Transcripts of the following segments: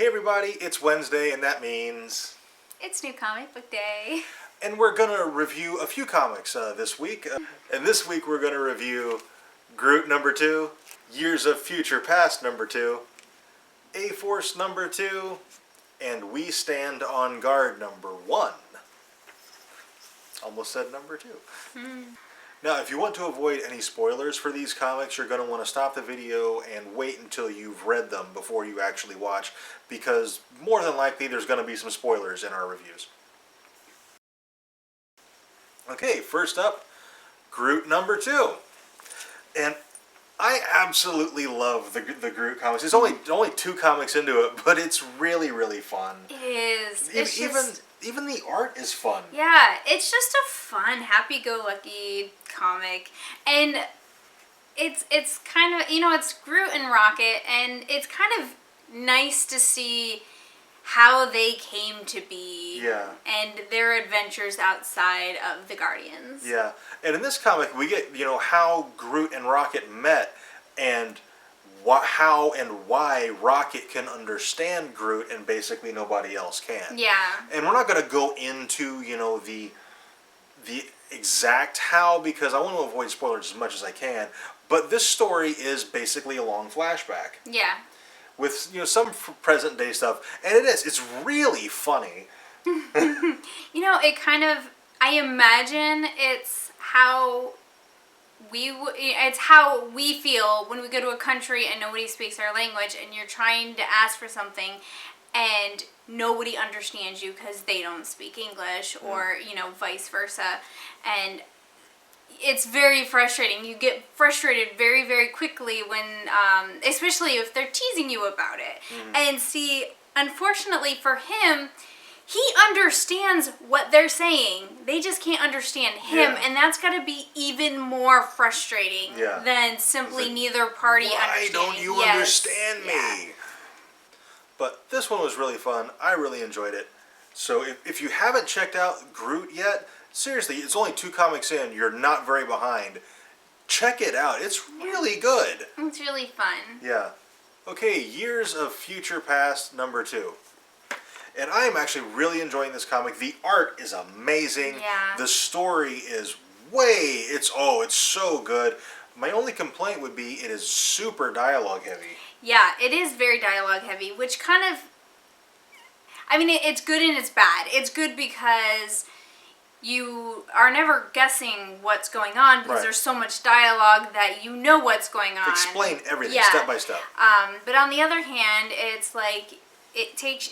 Hey everybody, it's Wednesday and that means... It's New Comic Book Day. And we're going to review a few comics this week. And this week we're going to review Groot #2, Years of Future Past #2, A-Force #2, and We Stand on Guard #1. Almost said #2. Now, if you want to avoid any spoilers for these comics, you're going to want to stop the video and wait until you've read them before you actually watch, because more than likely there's going to be some spoilers in our reviews. Okay, first up, Groot #2. And I absolutely love the Groot comics. It's only 2 comics into it, but it's really, really fun. It is. Even the art is fun. Yeah, it's just a fun, happy-go-lucky comic. And it's kind of, it's Groot and Rocket, and it's kind of nice to see how they came to be. Yeah. And their adventures outside of the Guardians. Yeah. And in this comic, we get, how Groot and Rocket met, and how and why Rocket can understand Groot and basically nobody else can. Yeah. And we're not going to go into, the exact how, because I want to avoid spoilers as much as I can. But this story is basically a long flashback. Yeah. With, some present day stuff. And it's really funny. It kind of, I imagine it's how we feel when we go to a country and nobody speaks our language and you're trying to ask for something and nobody understands you because they don't speak English, or vice versa. And it's very frustrating. You get frustrated very, very quickly when especially if they're teasing you about it. And see, unfortunately for him, he understands what they're saying. They just can't understand him, and that's got to be even more frustrating than simply neither party understanding. Why don't you understand me? Yeah. But this one was really fun. I really enjoyed it. So if you haven't checked out Groot yet, seriously, it's only 2 comics in. You're not very behind. Check it out. It's really good. It's really fun. Yeah. Okay, Years of Future Past #2. And I am actually really enjoying this comic. The art is amazing. Yeah. The story is it's so good. My only complaint would be it is super dialogue heavy. Yeah, it is very dialogue heavy, which kind of, it's good and it's bad. It's good because you are never guessing what's going on because there's so much dialogue that you know what's going on. Explain everything step by step. But on the other hand, it's like it takes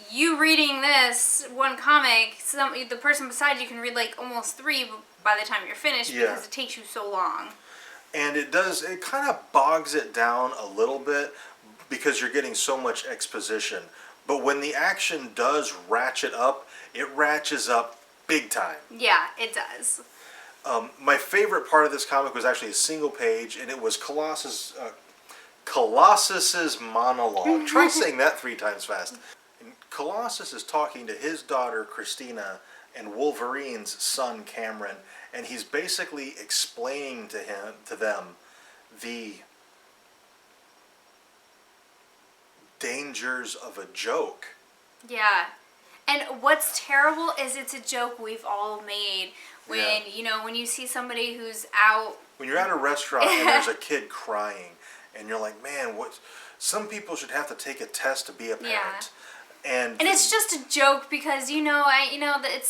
you reading this one comic, the person beside you can read almost 3 by the time you're finished because it takes you so long. And it kind of bogs it down a little bit because you're getting so much exposition. But when the action does ratchet up, it ratchets up big time. Yeah, it does. My favorite part of this comic was actually a single page, and it was Colossus's monologue. Try saying that 3 times fast. And Colossus is talking to his daughter Christina and Wolverine's son Cameron, and he's basically explaining to them the dangers of a joke. Yeah. And what's terrible is it's a joke we've all made when, when you see somebody who's out. When you're at a restaurant and there's a kid crying, and you're like, man, some people should have to take a test to be a parent. Yeah. And it's just a joke because, that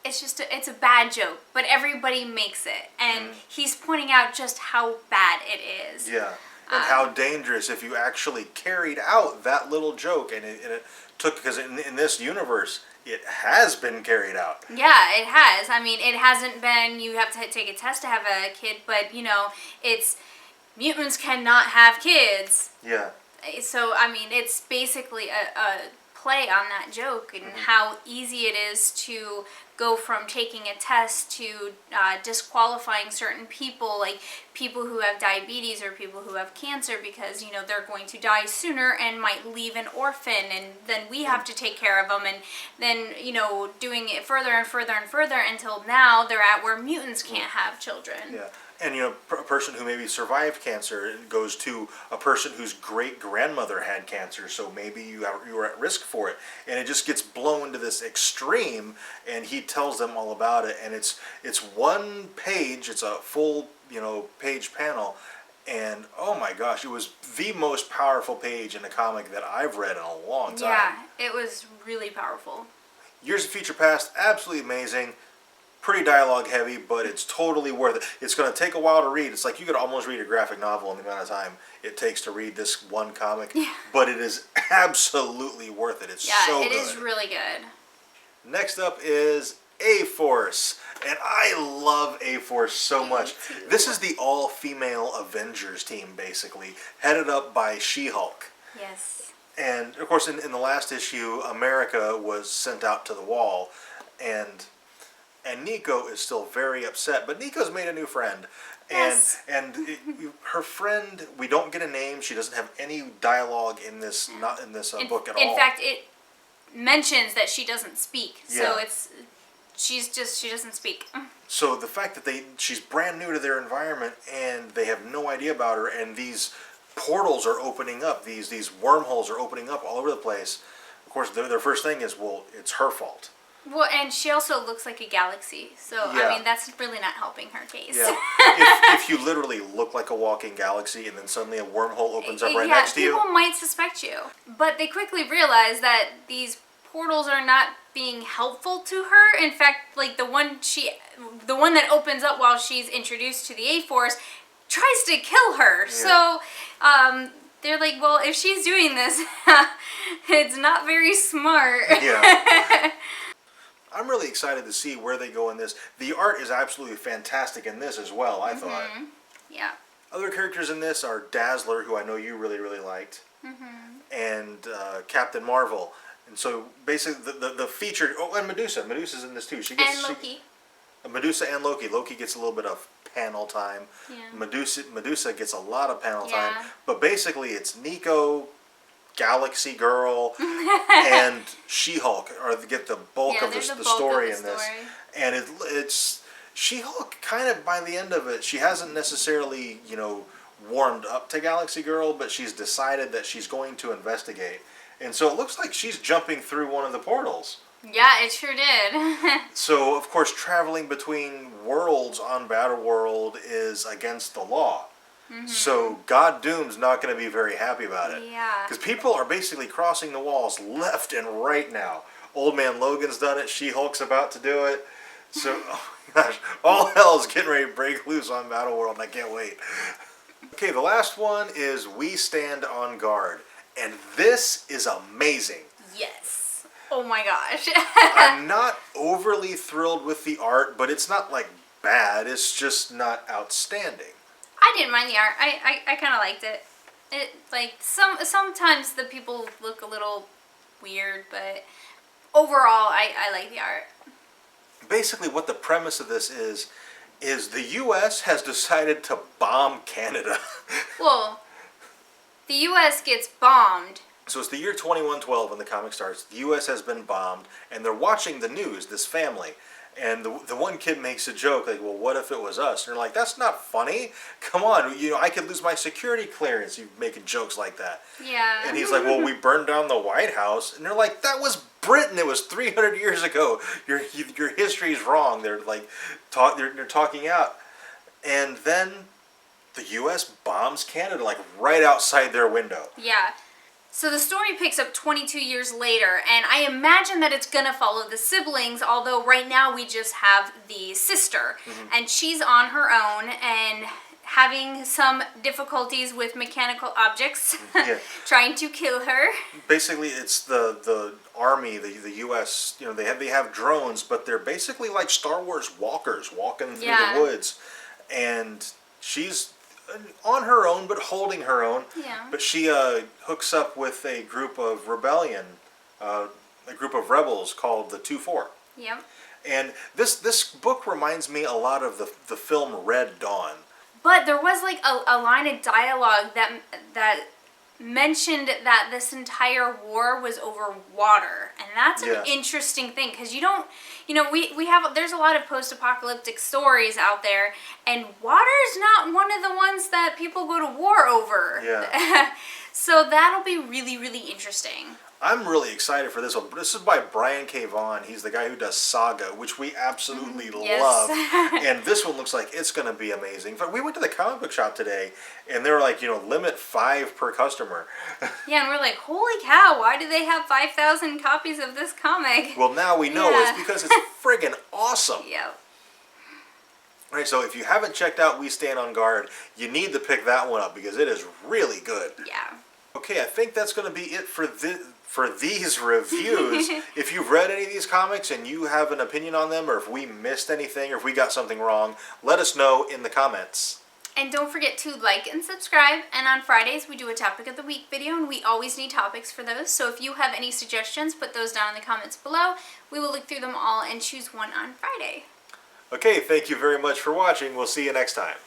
it's a bad joke, but everybody makes it. And he's pointing out just how bad it is. Yeah. And how dangerous if you actually carried out that little joke, and it took, because in this universe, it has been carried out. Yeah, it has. It hasn't been, you have to take a test to have a kid, but, it's, mutants cannot have kids. Yeah. So, it's basically a play on that joke and how easy it is to go from taking a test to disqualifying certain people, like people who have diabetes or people who have cancer, because they're going to die sooner and might leave an orphan, and then we have to take care of them, and then doing it further and further and further until now they're at where mutants can't have children. Yeah. And a person who maybe survived cancer goes to a person whose great grandmother had cancer, so maybe you were at risk for it, and it just gets blown to this extreme. And he tells them all about it, and it's one page, it's a full page panel, and oh my gosh, it was the most powerful page in a comic that I've read in a long time. Yeah, it was really powerful. Years of Future Past, absolutely amazing. Pretty dialogue heavy, but it's totally worth it. It's going to take a while to read. It's like you could almost read a graphic novel in the amount of time it takes to read this one comic. Yeah. But it is absolutely worth it. It's so good. Yeah, it is really good. Next up is A-Force. And I love A-Force so much. This is the all-female Avengers team, basically, headed up by She-Hulk. Yes. And, of course, in the last issue, America was sent out to the wall, and Nico is still very upset, but Nico's made a new friend. Yes. And her friend, we don't get a name. She doesn't have any dialogue in this, not in this book at all. In fact, it mentions that she doesn't speak. Yeah. So she doesn't speak. So the fact that she's brand new to their environment and they have no idea about her, and these portals are opening up, these wormholes are opening up all over the place. Of course, their first thing is, well, it's her fault. Well, and she also looks like a galaxy, so Yeah. I mean that's really not helping her case. Yeah. if you literally look like a walking galaxy and then suddenly a wormhole opens up right next to you. People might suspect you, but they quickly realize that these portals are not being helpful to her. In fact, like the one that opens up while she's introduced to the A-Force tries to kill her. Yeah. So they're like, well, if she's doing this, it's not very smart. Yeah. I'm really excited to see where they go in this. The art is absolutely fantastic in this as well, I thought. Yeah. Other characters in this are Dazzler, who I know you really, really liked, and Captain Marvel. And so basically the featured... Oh, and Medusa. Medusa's in this too. And Loki. Medusa and Loki. Loki gets a little bit of panel time. Yeah. Medusa gets a lot of panel Yeah. time. But basically it's Nico, Galaxy Girl, and She-Hulk get the bulk of the story in this. And it's She-Hulk kind of, by the end of it, she hasn't necessarily, warmed up to Galaxy Girl, but she's decided that she's going to investigate. And so it looks like she's jumping through one of the portals. Yeah, it sure did. So, of course, traveling between worlds on Battleworld is against the law. So God Doom's not going to be very happy about it. Yeah. Because people are basically crossing the walls left and right now. Old Man Logan's done it. She-Hulk's about to do it. So, oh my gosh, all hell's getting ready to break loose on Battleworld, and I can't wait. Okay, the last one is We Stand on Guard. And this is amazing. Yes. Oh my gosh. I'm not overly thrilled with the art, but it's not like bad. It's just not outstanding. I didn't mind the art. I kind of liked it. It like sometimes the people look a little weird, but overall I like the art. Basically, what the premise of this is the U.S. has decided to bomb Canada. Well, the U.S. gets bombed. So it's the year 2112 when the comic starts. The U.S. has been bombed, and they're watching the news, this family. And the one kid makes a joke, like, well, what if it was us? And they're like, that's not funny. Come on, I could lose my security clearance. You're making jokes like that. Yeah. And he's like, well, we burned down the White House. And they're like, that was Britain. It was 300 years ago. Your history's wrong. They're like, they're talking out. And then the U.S. bombs Canada, like right outside their window. Yeah. So the story picks up 22 years later, and I imagine that it's gonna follow the siblings, although right now we just have the sister, and she's on her own and having some difficulties with mechanical objects, trying to kill her. Basically, it's the army, the U.S. They have drones, but they're basically like Star Wars walkers walking through the woods, and she's on her own, but holding her own. Yeah. But she hooks up with a group of rebellion, a group of rebels called the 2-4. Yep. And this book reminds me a lot of the film Red Dawn. But there was like a line of dialogue that mentioned that this entire war was over water, and that's an Yeah. interesting thing, because you don't, we have, there's a lot of post-apocalyptic stories out there, and water is not one of the ones that people go to war over. Yeah. So that'll be really, really interesting. I'm really excited for this one. This is by Brian K. Vaughan. He's the guy who does Saga, which we absolutely Yes. love. And this one looks like it's going to be amazing. In fact, we went to the comic book shop today, and they were like, limit 5 per customer. Yeah, and we're like, holy cow, why do they have 5,000 copies of this comic? Well, now we know Yeah. it's because it's friggin' awesome. Yep. All right, so if you haven't checked out We Stand on Guard, you need to pick that one up because it is really good. Yeah. Okay, I think that's going to be it for these reviews. If you've read any of these comics and you have an opinion on them, or if we missed anything, or if we got something wrong, let us know in the comments. And don't forget to like and subscribe. And on Fridays, we do a topic of the week video, and we always need topics for those. So if you have any suggestions, put those down in the comments below. We will look through them all and choose one on Friday. Okay, thank you very much for watching. We'll see you next time.